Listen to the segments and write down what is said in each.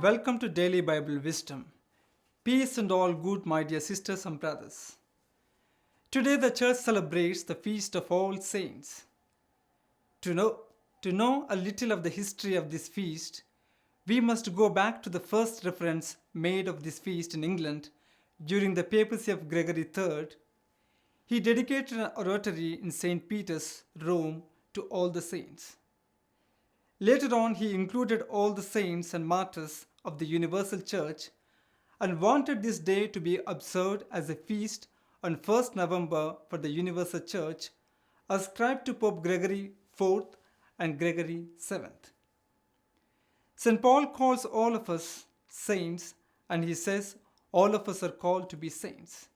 welcome to Daily Bible Wisdom. Peace and all good, my dear sisters and brothers. Today the church celebrates the feast of all saints. To know, to know a little of the history of this feast, we must go back to the first reference made of this feast in England during the papacy of Gregory III. He dedicated an oratory in St. Peter's, Rome, to all the saints. Later on, he included all the saints and martyrs of the Universal Church and wanted this day to be observed as a feast on 1st November for the Universal Church, ascribed to Pope Gregory IV and Gregory VII. St. Paul calls all of us saints, and he says all of us are called to be saints.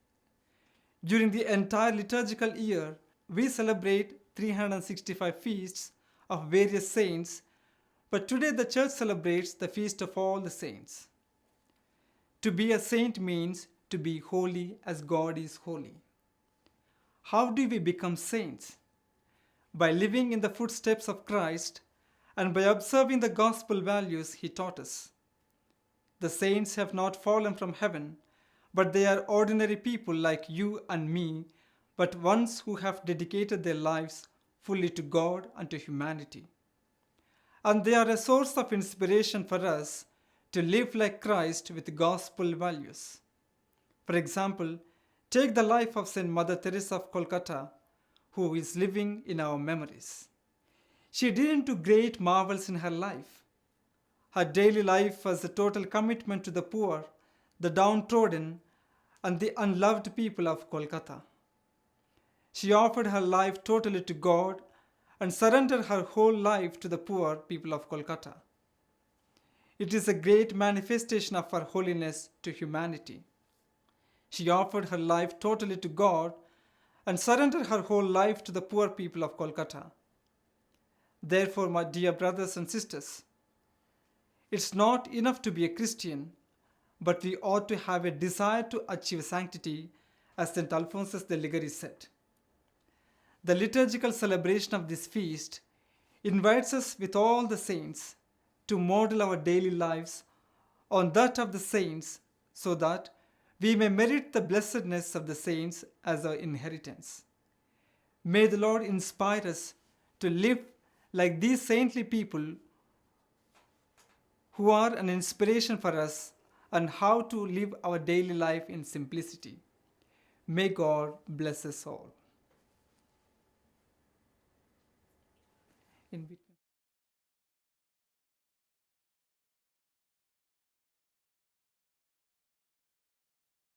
During the entire liturgical year, we celebrate 365 feasts of various saints, but today the church celebrates the feast of all the saints. To be a saint means to be holy as God is holy. How do we become saints? By living in the footsteps of Christ and by observing the gospel values he taught us. The saints have not fallen from heaven, but they are ordinary people like you and me, but ones who have dedicated their lives fully to God and to humanity. And they are a source of inspiration for us to live like Christ with gospel values. For example, take the life of St. Mother Teresa of Calcutta, who is living in our memories. She didn't do great marvels in her life. Her daily life was a total commitment to the poor, the downtrodden, and the unloved people of Kolkata. She offered her life totally to God and surrendered her whole life to the poor people of Kolkata. It is a great manifestation of her holiness to humanity. She offered her life totally to God and surrendered her whole life to the poor people of Kolkata. Therefore, my dear brothers and sisters, it's not enough to be a Christian, but we ought to have a desire to achieve sanctity, as St. Alphonsus de Liguri said. The liturgical celebration of this feast invites us with all the saints to model our daily lives on that of the saints so that we may merit the blessedness of the saints as our inheritance. May the Lord inspire us to live like these saintly people who are an inspiration for us and how to live our daily life in simplicity. May God bless us all. In between.